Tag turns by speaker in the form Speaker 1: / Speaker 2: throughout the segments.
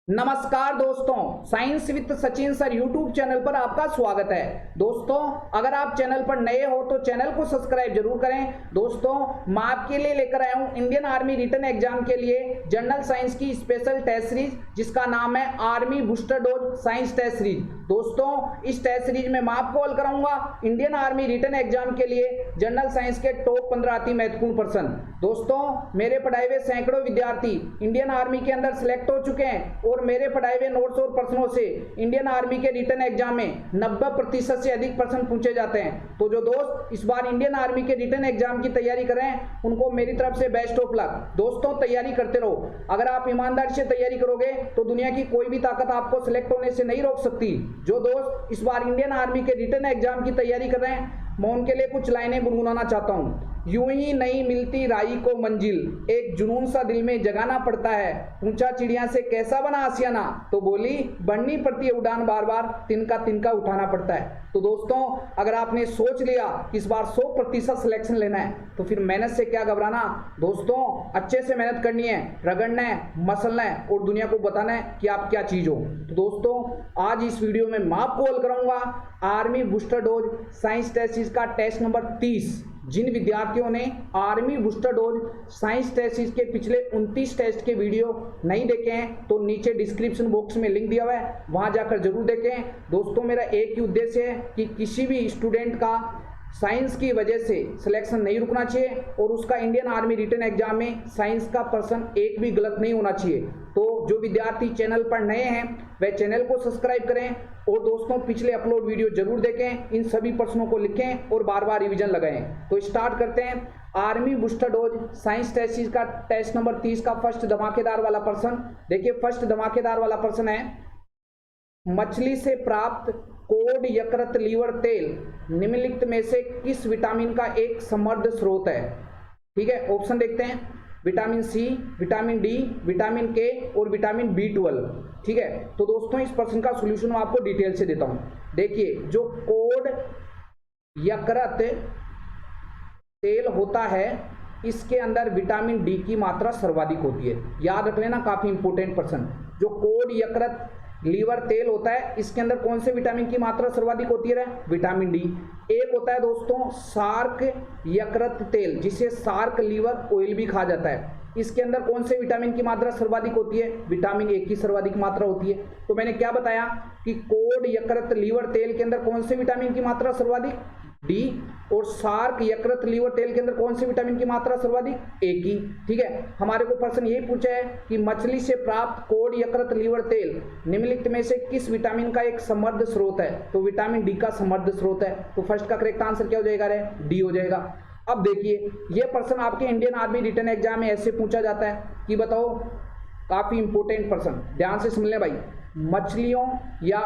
Speaker 1: नमस्कार दोस्तों, science with Sachin sir YouTube channel पर आपका स्वागत है। दोस्तों, अगर आप चैनल पर नए हो तो चैनल को सब्सक्राइब जरूर करें। दोस्तों, मैं आपके लिए लेकर आया हूं इंडियन आर्मी रिटन एग्जाम के लिए जनरल साइंस की स्पेशल टेस्ट सीरीज, जिसका नाम है army booster dose science test series. दोस्तों, इस टेस्ट सीरीज में मैं आपको हल कराऊंगा इंडियन आर्मी रिटन एग्जाम के लिए जनरल साइंस के टॉप 15 अति महत्वपूर्ण प्रश्न। दोस्तों, मेरे पढ़ाए हुए सैकड़ों विद्यार्थी इंडियन आर्मी के अंदर सिलेक्ट हो चुके हैं और मेरे पढ़ाए हुए नोट्स और प्रश्नों से इंडियन आर्मी के रिटन एग्जाम में 90% से अधिक प्रश्न पूछे जाते हैं। तो जो दोस्त इस बार इंडियन आर्मी के रिटन एग्जाम की तैयारी कर रहे हैं, उनको मेरी तरफ से बेस्ट ऑफ लक। दोस्तों, तैयारी करते रहो। अगर आप ईमानदारी से तैयारी करोगे तो दुनिया की कोई भी ताकत आपको सिलेक्ट होने से नहीं रोक सकती। जो दोस्त इस बार इंडियन आर्मी के रिटन एग्जाम की तैयारी कर रहे हैं, मैं उनके लिए कुछ लाइनें गुनगुनाना चाहता हूँ। यूं ही नहीं मिलती राही को मंजिल, एक जुनून सा दिल में जगाना पड़ता है। पूछा चिड़िया से कैसा बना आसियाना, तो बोली बढ़नी पड़ती है उड़ान बार बार, तिनका तिनका उठाना पड़ता है। तो दोस्तों, अगर आपने सोच लिया कि इस बार 100% सिलेक्शन लेना है तो फिर मेहनत से क्या घबराना। दोस्तों, अच्छे से मेहनत करनी है, रगड़ना है, मसलना है और दुनिया को बताना है कि आप क्या चीज हो। तो दोस्तों, आज इस वीडियो में मैं आपको हल कराऊंगा army booster dose science test का टेस्ट नंबर 30। जिन विद्यार्थियों ने army booster dose science test के पिछले 29 टेस्ट के वीडियो नहीं देखे हैं तो नीचे डिस्क्रिप्शन बॉक्स में लिंक दिया हुआ है, वहां जाकर जरूर देखें। दोस्तों, मेरा एक ही उद्देश्य है कि किसी भी स्टूडेंट का साइंस की वजह से सिलेक्शन नहीं रुकना चाहिए और उसका इंडियन आर्मी रिटन एग्जाम में साइंस का प्रश्न एक भी गलत नहीं होना चाहिए। तो जो विद्यार्थी चैनल पर नए हैं वह चैनल को सब्सक्राइब करें और दोस्तों पिछले अपलोड वीडियो जरूर देखें, इन सभी प्रश्नों को लिखें और बार बार रिवीजन लगाएं। तो स्टार्ट करते हैं army booster dose science test का टेस्ट नंबर 30 का फर्स्ट धमाकेदार वाला प्रश्न। देखिए, फर्स्ट धमाकेदार वाला प्रश्न है, मछली से प्राप्त कोड यकृत लीवर तेल निम्नलिखित में से किस विटामिन का एक समृद्ध स्रोत है। ठीक है, ऑप्शन देखते हैं, vitamin C, vitamin D, vitamin K और विटामिन B12। ठीक है, तो दोस्तों इस प्रश्न का सॉल्यूशन मैं आपको डिटेल से देता हूं। देखिए, जो कोड यकृत तेल होता है इसके अंदर विटामिन डी की मात्रा सर्वाधिक होती है। याद रख लेना, काफी इंपोर्टेंट प्रश्न। जो कोड यकृत लीवर तेल होता है इसके अंदर कौन से विटामिन की मात्रा सर्वाधिक होती है? Vitamin D. एक होता है दोस्तों सार्क यकृत तेल, जिसे सार्क लीवर ऑयल भी कहा जाता है। इसके अंदर कौन से विटामिन की मात्रा सर्वाधिक होती है? विटामिन ए की सर्वाधिक मात्रा होती है। तो मैंने क्या बताया कि कोड यकृत लीवर तेल के अंदर कौन से विटामिन की मात्रा सर्वाधिक? डी। और सार्क यकृत लीवर तेल के अंदर कौन से विटामिन की मात्रा सर्वाधिक? ए की। ठीक है, हमारे को प्रश्न यही पूछा है कि मछली से प्राप्त कोड यकृत लीवर तेल निम्नलिखित में से किस विटामिन का एक समृद्ध स्रोत है? तो विटामिन डी का समृद्ध स्रोत है। तो फर्स्ट का करेक्ट आंसर क्या हो जाएगा? डी हो जाएगा। अब देखिए, यह प्रश्न आपके इंडियन आर्मी रिटन एग्जाम में ऐसे पूछा जाता है कि बताओ, काफी इंपोर्टेंट प्रश्न, ध्यान से सुन ले भाई। मछलियों या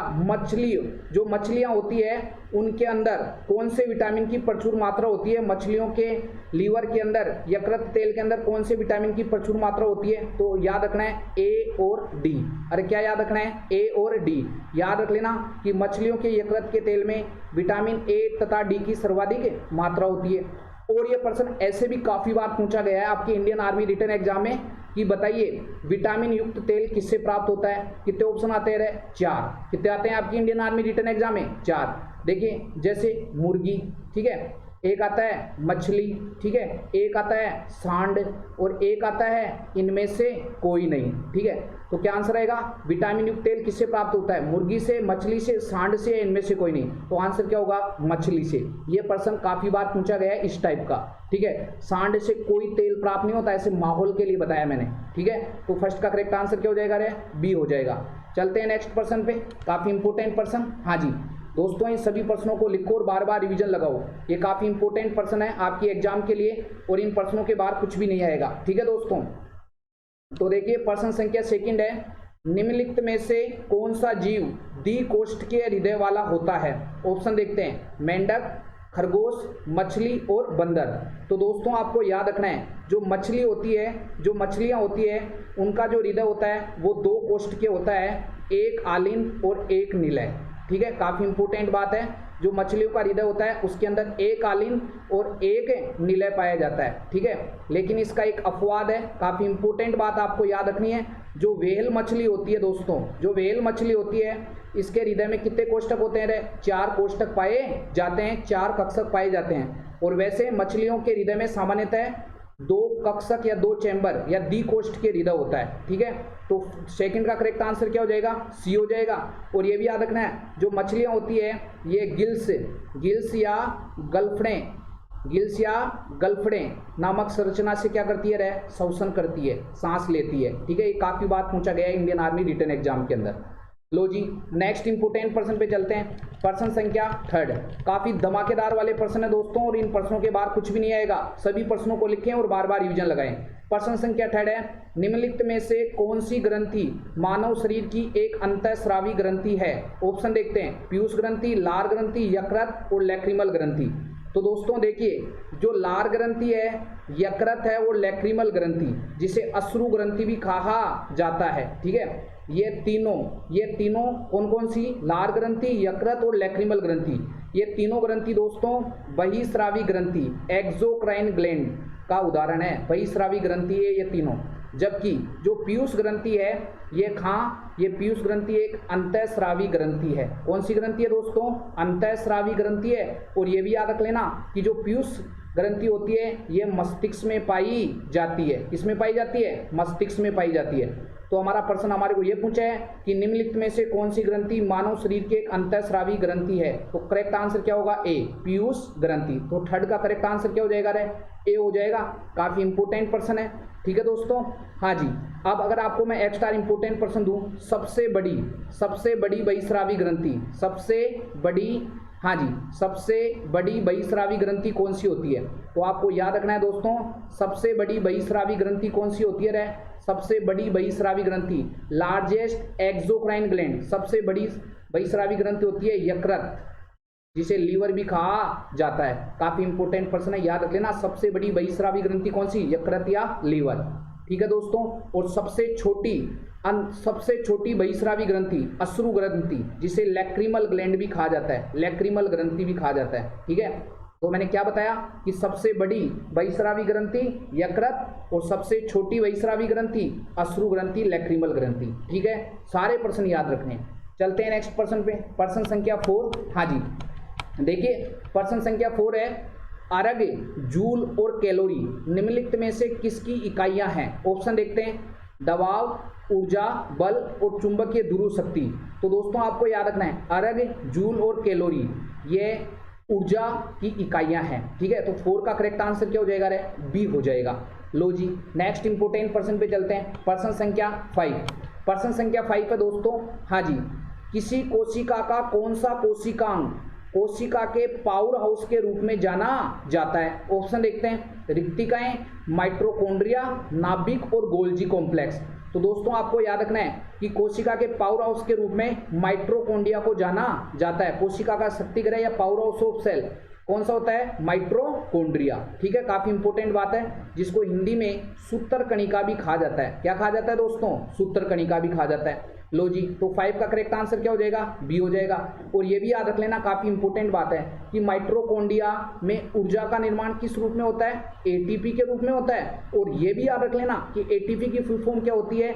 Speaker 1: जो मछलियां होती है उनके अंदर कौन से विटामिन की प्रचुर मात्रा होती है? मछलियों के लीवर के अंदर यकृत तेल के अंदर कौन से विटामिन की प्रचुर मात्रा होती है? तो याद रखना है ए और डी। अरे क्या याद रखना है? ए और डी। याद रख लेना कि मछलियों के यकृत के तेल में विटामिन ए तथा डी की सर्वाधिक मात्रा होती है। और यह प्रश्न ऐसे भी काफी बार पूछा गया है आपके इंडियन आर्मी रिटन एग्जाम में कि बताइए विटामिन युक्त तेल किससे प्राप्त होता है? कितने ऑप्शन आते हैं? 4। कितने आते हैं आपकी इंडियन आर्मी रिटन एग्जाम में? 4। देखिए, जैसे मुर्गी, ठीक है, एक आता है मछली, ठीक है, एक आता है सांड और एक आता है इनमें से कोई नहीं। ठीक है, तो क्या आंसर आएगा? विटामिन युक्त तेल किससे प्राप्त होता है? मुर्गी से, मछली से, सांड से, इनमें से कोई नहीं। तो आंसर क्या होगा? मछली से। यह प्रश्न काफी बार पूछा गया है इस टाइप का। ठीक है, सांड से कोई तेल प्राप्त नहीं होता, ऐसे माहौल के लिए बताया मैंने। ठीक है, तो फर्स्ट का करेक्ट आंसर क्या हो जाएगा? बी हो जाएगा। चलते हैं नेक्स्ट प्रश्न पे, काफी इंपोर्टेंट प्रश्न। हाँ जी दोस्तों, इन सभी प्रश्नों को लिखो और बार बार रिवीजन लगाओ। ये काफी इंपोर्टेंट प्रश्न है आपकी एग्जाम के लिए और इन प्रश्नों के बाहर कुछ भी नहीं आएगा। ठीक है दोस्तों, तो देखिए प्रश्न संख्या सेकंड है, निम्नलिखित में से कौन सा जीव द्विकोष्ठकीय हृदय वाला होता है? ऑप्शन देखते हैं, मेंढक, खरगोश, मछली और बंदर। तो दोस्तों आपको याद रखना है, जो मछली होती है, जो मछलियां होती है उनका जो हृदय होता है वो 2 कोष्ठकीय होता है, एक आलिन और एक निलय। ठीक है, काफी इंपोर्टेंट बात है। जो मछलियों का हृदय होता है उसके अंदर एक आलिन और एक निलय पाया जाता है, ठीक है। लेकिन इसका एक अपवाद है, काफ़ी इंपॉर्टेंट बात आपको याद रखनी है। जो व्हेल मछली होती है दोस्तों, जो व्हेल मछली होती है इसके हृदय में कितने कोष्ठक होते हैं रे? 4 कोष्ठक पाए जाते हैं, 4 कक्षक पाए जाते हैं। और वैसे मछलियों के हृदय में सामान्यतः 2 कक्षक या 2 चैम्बर या द्विकोष्ठ के हृदय होता है, ठीक है। तो सेकंड का करेक्ट आंसर क्या हो जाएगा? सी हो जाएगा। और ये भी याद रखना है, जो मछलियां होती है ये गिल्स या गल्फड़े नामक संरचना से क्या करती है रे? श्वसन करती है, सांस लेती है, ठीक है। ये काफी बात पूछा गया है इंडियन आर्मी रिटन एग्जाम के अंदर। लो जी, नेक्स्ट इंपोर्टेंट प्रश्न पे चलते हैं। प्रश्न संख्या 3 काफी धमाकेदार वाले प्रश्न है दोस्तों, और इन प्रश्नों के बाद कुछ भी नहीं आएगा। सभी प्रश्नों को लिखें और बार बार रिवीजन लगाएं। प्रश्न संख्या 3 है, निम्नलिखित में से कौन सी ग्रंथि मानव शरीर की एक अंतःस्रावी ग्रंथि है? ऑप्शन देखते हैं, पीयूष ग्रंथि, लार ग्रंथि, यकृत और लैक्रिमल ग्रंथि। तो दोस्तों देखिए, जो लार ग्रंथि है, यकृत है और लैक्रिमल ग्रंथि, जिसे अश्रु ग्रंथि भी कहा जाता है, ठीक है। ये तीनों कौन कौन सी? लार ग्रंथि, यकृत और लैक्रिमल ग्रंथि। ये तीनों ग्रंथि दोस्तों बहिस्रावी ग्रंथि, एक्सोक्राइन ग्लैंड का उदाहरण है। बहिस्रावी ग्रंथि है ये तीनों। जबकि जो पीयूष ग्रंथि है ये पीयूष ग्रंथि एक अंतःस्रावी ग्रंथि है। कौन सी ग्रंथि है दोस्तों? अंतःस्रावी ग्रंथि है। और ये भी याद रख लेना कि जो पीयूष ग्रंथि होती है ये मस्तिष्क में पाई जाती है। किसमें पाई जाती है? मस्तिष्क में पाई जाती है। तो हमारा प्रश्न हमारे को ये पूछा है कि निम्नलिखित में से कौन सी ग्रंथि मानव शरीर के एक अंतःस्रावी ग्रंथि है? तो करेक्ट आंसर क्या होगा? ए, पीयूष ग्रंथि। तो 3 का करेक्ट आंसर क्या हो जाएगा रे? ए हो जाएगा। काफी इंपोर्टेंट प्रश्न है, ठीक है दोस्तों। हाँ जी, अब अगर आपको मैं एक्स्ट्रा इंपोर्टेंट प्रश्न दूं, सबसे बड़ी बहिस्रावी ग्रंथि, सबसे बड़ी बहिस्रावी ग्रंथि कौन सी होती है? तो आपको याद रखना है दोस्तों, सबसे बड़ी बहिस्रावी ग्रंथि कौन सी होती है रे? सबसे बड़ी बहिस्रावी ग्रंथि, लार्जेस्ट एक्सोक्राइन ग्लैंड, सबसे बड़ी बहिस्रावी ग्रंथि होती है यकृत, जिसे लीवर भी कहा जाता है। काफी इंपोर्टेंट प्रश्न है, याद रख लेना। सबसे बड़ी बहिस्रावी ग्रंथि कौन सी? यकृत या लीवर, ठीक है दोस्तों। और सबसे छोटी बहिस्रावी ग्रंथि अश्रु ग्रंथि, जिसे लैक्रिमल ग्लैंड भी कहा जाता है, लैक्रिमल ग्रंथि भी कहा जाता है, ठीक है। तो मैंने क्या बताया कि सबसे बड़ी बहिस्रावी ग्रंथि यकृत और सबसे छोटी बहिस्रावी ग्रंथि अश्रु ग्रंथि, लैक्रिमल ग्रंथि, ठीक है। सारे प्रश्न याद रखने। चलते हैं नेक्स्ट प्रश्न पे। प्रश्न संख्या 4। हाँ जी, देखिए प्रश्न संख्या 4 है, अर्ग, जूल और कैलोरी निम्नलिखित में से किसकी इकाइयां हैं? ऑप्शन देखते हैं, दबाव, ऊर्जा, बल और चुंबकीय ध्रुव शक्ति। तो दोस्तों आपको याद रखना है, अर्ग, जूल और कैलोरी ये ऊर्जा की इकाइयां हैं, ठीक है। तो 4 का करेक्ट आंसर क्या हो जाएगा रे? बी हो जाएगा। लो जी, नेक्स्ट इंपोर्टेंट प्रश्न पे चलते हैं। प्रश्न संख्या 5। प्रश्न संख्या 5 है दोस्तों, हाँ जी, किसी कोशिका का कौन सा कोशिकांग कोशिका के पावर हाउस के रूप में जाना जाता है? ऑप्शन देखते हैं, रिक्तिकाएं, माइटोकॉन्ड्रिया, नाभिक और गोल्जी कॉम्प्लेक्स। तो दोस्तों आपको याद रखना है कि कोशिका के पावर हाउस के रूप में माइटोकॉन्ड्रिया को जाना जाता है। कोशिका का शक्तिगृह या पावर हाउस ऑफ सेल कौन सा होता है? माइटोकॉन्ड्रिया, ठीक है। काफी इंपोर्टेंट बात है, जिसको हिंदी में सूत्रकणिका भी कहा जाता है। क्या कहा जाता है दोस्तों? सूत्रकणिका भी कहा जाता है। लो जी, तो 5 का करेक्ट आंसर क्या हो जाएगा? बी हो जाएगा। और ये भी याद रख लेना, काफी इंपोर्टेंट बात है कि माइटोकॉन्ड्रिया में ऊर्जा का निर्माण किस रूप में होता है? एटीपी के रूप में होता है। और ये भी याद रख लेना कि एटीपी की फुल फॉर्म क्या होती है?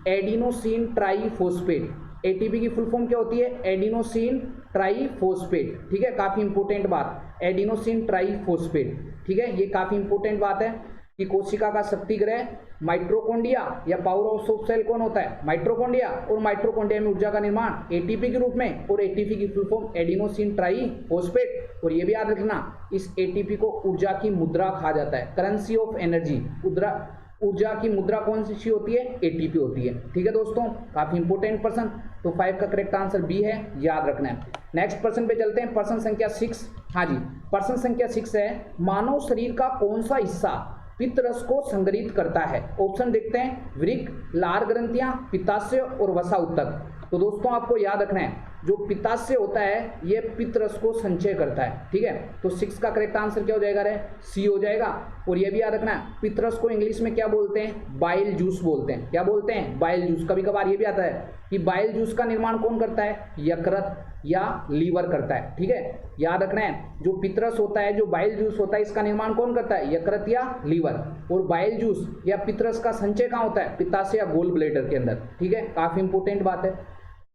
Speaker 1: Adenosine triphosphate. एटीपी की फुल फॉर्म क्या होती है? एडिनोसिन ट्राइफॉस्फेट, ठीक है। काफी इंपोर्टेंट बात, एडिनोसिन ट्राइफॉस्फेट, ठीक है। ये काफी इंपोर्टेंट बात है कि कोशिका का शक्तिगृह माइटोकॉन्ड्रिया या पावर हाउस ऑफ सेल कौन होता है? माइटोकॉन्ड्रिया। और माइटोकॉन्ड्रिया में ऊर्जा का निर्माण एटीपी के रूप में, और एटीपी की फुल फॉर्म एडिनोसिन ट्राइफॉस्फेट। और ये भी याद रखना, इस एटीपी को ऊर्जा की मुद्रा कहा जाता है, करेंसी ऑफ एनर्जी। ऊर्जा की मुद्रा कौन सी होती है? एटीपी होती है, ठीक है दोस्तों। काफी इंपोर्टेंट प्रश्न। तो 5 का करेक्ट आंसर बी है, याद रखना है। नेक्स्ट प्रश्न पे चलते हैं। प्रश्न संख्या 6। हाँ जी, प्रश्न संख्या 6 है, मानव शरीर का कौन सा हिस्सा पित्त रस को संग्रहित करता है? ऑप्शन देखते हैं, वृक्क, लार ग्रंथियां, पित्ताशय और वसा उत्तक। तो दोस्तों आपको याद रखना है जो पित्ताशय होता है ये पित्तरस को संचय करता है, ठीक है। तो 6 का करेक्ट आंसर क्या हो जाएगा रे, सी हो जाएगा। और ये भी याद रखना है पित्तरस को इंग्लिश में क्या बोलते हैं, बाइल जूस बोलते हैं। क्या बोलते हैं, बाइल जूस। कभी कभार ये भी आता है कि बाइल जूस का निर्माण कौन करता है, यकृत या लीवर करता है, ठीक है। याद रखना है जो पित्तरस होता है, जो बाइल जूस होता है, इसका निर्माण कौन करता है, यकृत या लीवर। और बाइल जूस या पित्तरस का संचय कहाँ होता है, पित्ताशय या गोल ब्लैडर के अंदर, ठीक है। काफी इंपोर्टेंट बात है।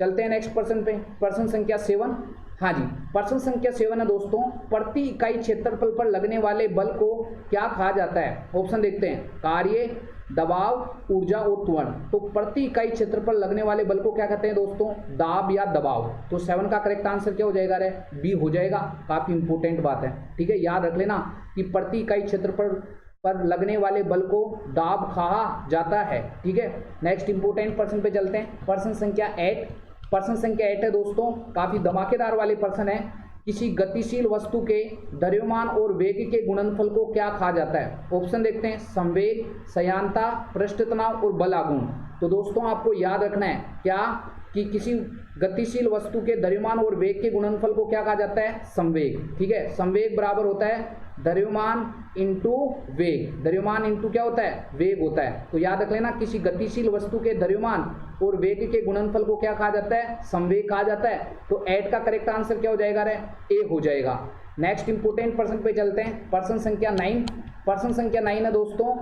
Speaker 1: चलते हैं नेक्स्ट प्रश्न पे, प्रश्न संख्या 7। हाँ जी, प्रश्न संख्या 7 है दोस्तों, प्रति इकाई क्षेत्रफल पर लगने वाले बल को क्या कहा जाता है। ऑप्शन देखते हैं, कार्य, दबाव, ऊर्जा और त्वरण। तो प्रति इकाई क्षेत्रफल पर लगने वाले बल को क्या कहते हैं दोस्तों, दाब या दबाव। तो 7 का करेक्ट आंसर क्या हो जाएगा रे, बी हो जाएगा। काफी इंपोर्टेंट बात है, ठीक है। याद रख लेना कि प्रति इकाई क्षेत्रफल पर लगने वाले बल को दाब कहा जाता है, ठीक है। नेक्स्ट इंपोर्टेंट प्रश्न पे चलते हैं, प्रश्न संख्या 8। प्रश्न संख्या 8 है दोस्तों, काफी धमाकेदार वाले प्रश्न है। किसी गतिशील वस्तु के द्रव्यमान और वेग के गुणनफल को क्या कहा जाता है। ऑप्शन देखते हैं, संवेग, सयांता, पृष्ठ तनाव और बल आघूर्ण। तो दोस्तों आपको याद रखना है क्या कि किसी गतिशील वस्तु के द्रव्यमान और वेग के गुणनफल को क्या कहा जाता है, संवेग, ठीक है। संवेग बराबर होता है द्रव्यमान इंटू वेग। द्रव्यमान इंटू क्या होता है, वेग होता है। तो याद रख लेना किसी गतिशील वस्तु के द्रव्यमान और वेग के गुणनफल को क्या कहा जाता है, संवेग कहा जाता है। तो 8 का करेक्ट आंसर क्या हो जाएगा रे, ए हो जाएगा। नेक्स्ट इंपोर्टेंट प्रश्न पे चलते हैं, प्रश्न संख्या 9। प्रश्न संख्या 9 है दोस्तों,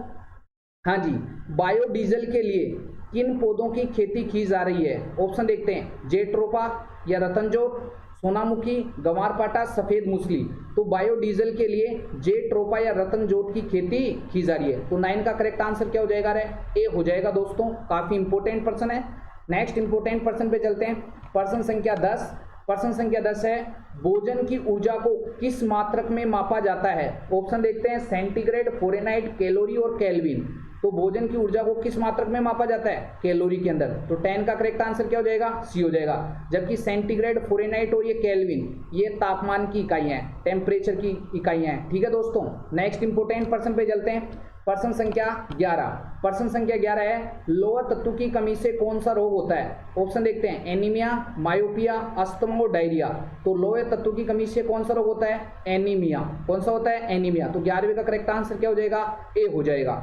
Speaker 1: हाँ जी, बायोडीजल के लिए किन पौधों की खेती की जा रही है। ऑप्शन देखते हैं, जेट्रोपा या रतनजोत, सोनामुखी, गंवारपाठा, सफेद मूसली। तो बायोडीजल के लिए जेट्रोपा या रतनजोत की खेती की जा रही है। तो 9 का करेक्ट आंसर क्या हो जाएगा रे, ए हो जाएगा दोस्तों। काफी इंपोर्टेंट प्रश्न है। नेक्स्ट इंपोर्टेंट प्रश्न पे चलते हैं, प्रश्न संख्या 10। प्रश्न संख्या 10 है, भोजन की ऊर्जा को किस मात्रक में मापा जाता है। ऑप्शन देखते हैं, सेंटीग्रेड, फ़ारेनहाइट, कैलोरी और केल्विन। तो भोजन की ऊर्जा को किस मात्रक में मापा जाता है, कैलोरी के अंदर। तो 10 का करेक्ट आंसर क्या हो जाएगा, सी हो जाएगा। जबकि सेंटीग्रेड, फ़ारेनहाइट और ये केल्विन ये तापमान की इकाइयां हैं, टेम्परेचर की इकाइयां हैं, ठीक है दोस्तों। नेक्स्ट इंपोर्टेंट प्रश्न पे चलते हैं, प्रश्न संख्या 11। प्रश्न संख्या 11 है, लोह तत्व की कमी से कौन सा रोग होता है। ऑप्शन देखते हैं, एनीमिया, मायोपिया, अस्थमा और डायरिया। तो लोह तत्व की कमी से कौन सा रोग होता है, एनीमिया। कौन सा होता है, एनीमिया। तो 11वें का करेक्ट आंसर क्या हो जाएगा, ए हो जाएगा।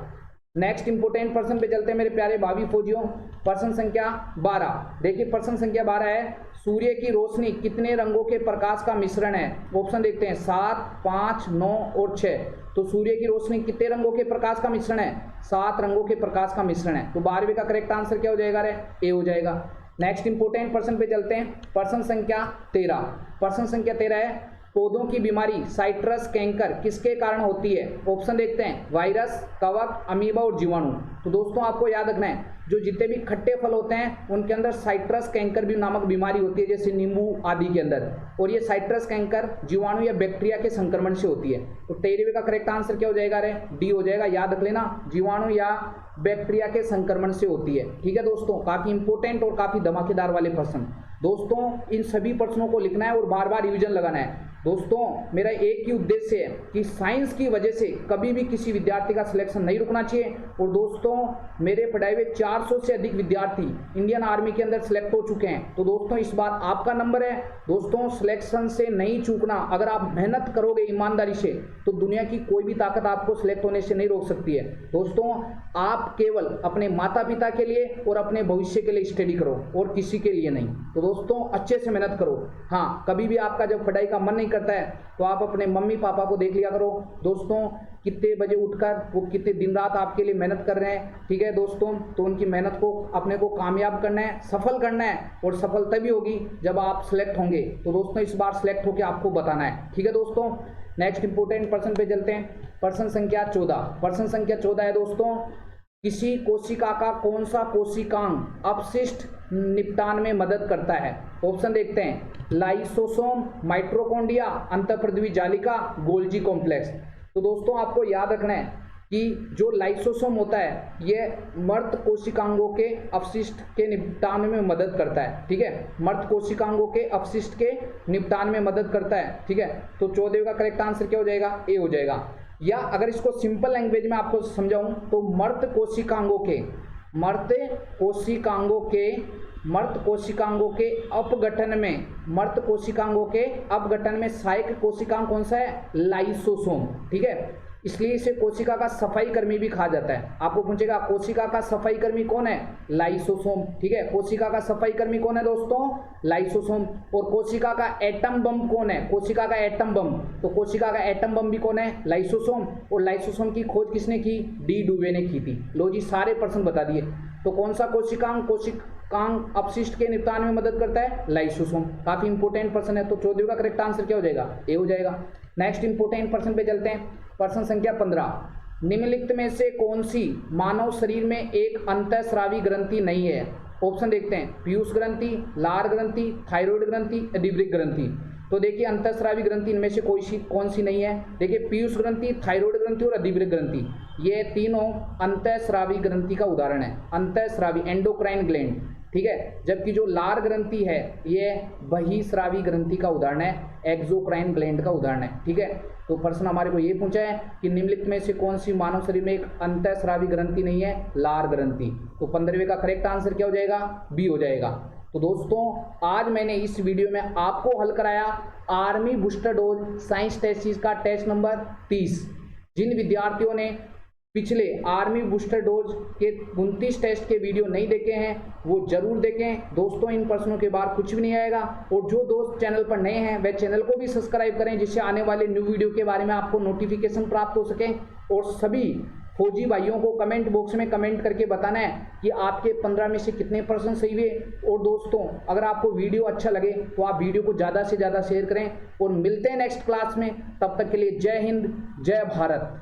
Speaker 1: नेक्स्ट इंपोर्टेंट प्रश्न पे चलते हैं मेरे प्यारे भावी फौजियों, प्रश्न संख्या 12। देखिए प्रश्न संख्या 12 है, सूर्य की रोशनी कितने रंगों के प्रकाश का मिश्रण है। ऑप्शन देखते हैं, 7, 5, 9 और 6। तो सूर्य की रोशनी कितने रंगों के प्रकाश का मिश्रण है, 7 रंगों के प्रकाश का मिश्रण है। तो 12वें का करेक्ट आंसर क्या हो जाएगा रे, ए हो जाएगा। नेक्स्ट इंपोर्टेंट प्रश्न पे चलते हैं, प्रश्न संख्या 13। प्रश्न संख्या 13 है, पौधों की बीमारी साइट्रस कैंकर किसके कारण होती है। ऑप्शन देखते हैं, वायरस, कवक, अमीबा और जीवाणु। तो दोस्तों आपको याद रखना है जो जितने भी खट्टे फल होते हैं उनके अंदर साइट्रस कैंकर भी नामक बीमारी होती है, जैसे नींबू आदि के अंदर। और ये साइट्रस कैंकर जीवाणु या बैक्टीरिया के संक्रमण से होती है। तो 13वें का करेक्ट आंसर क्या हो जाएगा रे, डी हो जाएगा। याद रख लेना, जीवाणु या बैक्टीरिया के संक्रमण से होती है, ठीक है दोस्तों। काफी इंपोर्टेंट और काफी धमाकेदार वाले प्रश्न दोस्तों, इन सभी प्रश्नों को लिखना है और बार बार रिवीजन लगाना है। दोस्तों मेरा एक ही उद्देश्य है कि साइंस की वजह से कभी भी किसी विद्यार्थी का सिलेक्शन नहीं रुकना चाहिए। और दोस्तों मेरे पढ़ाए हुए 400 से अधिक विद्यार्थी इंडियन आर्मी के अंदर सिलेक्ट हो चुके हैं। तो दोस्तों इस बार आपका नंबर है। दोस्तों सिलेक्शन से नहीं चूकना, अगर आप मेहनत करोगे ईमानदारी से तो दुनिया की कोई भी ताकत आपको सिलेक्ट होने से नहीं रोक सकती है। दोस्तों आप केवल अपने माता पिता के लिए और अपने भविष्य के लिए स्टडी करो और किसी के लिए नहीं। तो दोस्तों अच्छे से मेहनत करो। हाँ, कभी भी आपका जब पढ़ाई का मन नहीं करता है तो आप अपने मम्मी पापा को देख लिया करो दोस्तों, कितने बजे उठकर वो कितने दिन रात आपके लिए मेहनत कर रहे हैं, ठीक है दोस्तों। तो उनकी मेहनत को अपने को कामयाब करना है, सफल करना है। और सफल तभी होगी जब आप सिलेक्ट होंगे। तो दोस्तों इस बार सिलेक्ट होकर आपको बताना है, ठीक है दोस्तों। नेक्स्ट इंपोर्टेंट प्रश्न पे चलते हैं, प्रश्न संख्या 14। प्रश्न संख्या 14 है दोस्तों, किसी कोशिका का कौन सा कोशिकांग अपशिष्ट निपटान में मदद करता है। ऑप्शन देखते हैं, लाइसोसोम, माइटोकॉन्ड्रिया, अंतःपृथ्वी जालिका, गोल्जी कॉम्प्लेक्स। तो दोस्तों आपको याद रखना है कि जो लाइसोसोम होता है ये मृत कोशिकांगों के अपशिष्ट के निपटान में मदद करता है, ठीक है। मृत कोशिकांगों के अपशिष्ट के निपटान में मदद करता है, ठीक है। तो 14 का करेक्ट आंसर क्या हो जाएगा, ए हो जाएगा। या अगर इसको सिंपल लैंग्वेज में आपको समझाऊं तो मृत कोशिकांगों के मृत कोशिकांगों के अपघटन में सहायक कोशिकांग कौन सा है? लाइसोसोम। ठीक है, इसलिए इसे कोशिका का सफाई कर्मी भी कहा जाता है। आपको पूछेगा कोशिका का सफाई कर्मी कौन है? लाइसोसोम। ठीक है, कोशिका का सफाई कर्मी कौन है दोस्तों? लाइसोसोम। और कोशिका का एटम बम कौन है? कोशिका का एटम बम, तो कोशिका का एटम बम भी कौन है? लाइसोसोम। और लाइसोसोम की खोज किसने की? डी डुवे ने की थी। लो जी, सारे प्रश्न बता दिए। तो कौन सा कोशिकांग अपशिष्ट के निपटान में मदद करता है? लाइसोसोम। काफी इंपोर्टेंट प्रश्न है। तो 14 का करेक्ट आंसर क्या हो जाएगा? ए हो जाएगा। नेक्स्ट इंपोर्टेंट प्रश्न पे चलते हैं। प्रश्न संख्या 15, निम्नलिखित में से कौन सी मानव शरीर में एक अंतःस्रावी ग्रंथि नहीं है? ऑप्शन देखते हैं, पीयूष ग्रंथि, लार ग्रंथि, थायराइड ग्रंथि, अधिवृक्क ग्रंथि। तो देखिए अंतःस्रावी ग्रंथि इनमें से कौन सी नहीं है? देखिए पीयूष ग्रंथि, थायराइड ग्रंथि और अधिवृक्क ग्रंथि, ये तीनों अंतःस्रावी ग्रंथि का उदाहरण है। अंतःस्रावी एंडोक्राइन ग्लैंड। ठीक है, जबकि जो लार ग्रंथि है ये बहिस्रावी ग्रंथि का उदाहरण है, एक्सोक्राइन ग्लैंड का उदाहरण है। ठीक है, तो प्रश्न हमारे को ये पूछा है कि निम्नलिखित में से कौन सी मानव शरीर में एक अंतःस्रावी ग्रंथि नहीं है? लार ग्रंथि। तो 15वें का करेक्ट आंसर क्या हो जाएगा? बी हो जाएगा। तो दोस्तों आज मैंने इस वीडियो में आपको हल कराया army booster dose science test series का टेस्ट नंबर 30। जिन विद्यार्थियों ने पिछले आर्मी बूस्टर डोज के 29 टेस्ट के वीडियो नहीं देखे हैं वो जरूर देखें। दोस्तों इन प्रश्नों के बाद कुछ भी नहीं आएगा। और जो दोस्त चैनल पर नए हैं वह चैनल को भी सब्सक्राइब करें, जिससे आने वाले न्यू वीडियो के बारे में आपको नोटिफिकेशन प्राप्त हो सके। और सभी फौजी भाइयों को कमेंट बॉक्स में कमेंट करके बताना है कि आपके 15 में से कितने प्रश्न सही हुए। और दोस्तों अगर आपको वीडियो अच्छा लगे तो आप वीडियो को ज़्यादा से ज़्यादा शेयर करें। और मिलते हैं नेक्स्ट क्लास में, तब तक के लिए जय हिंद, जय भारत।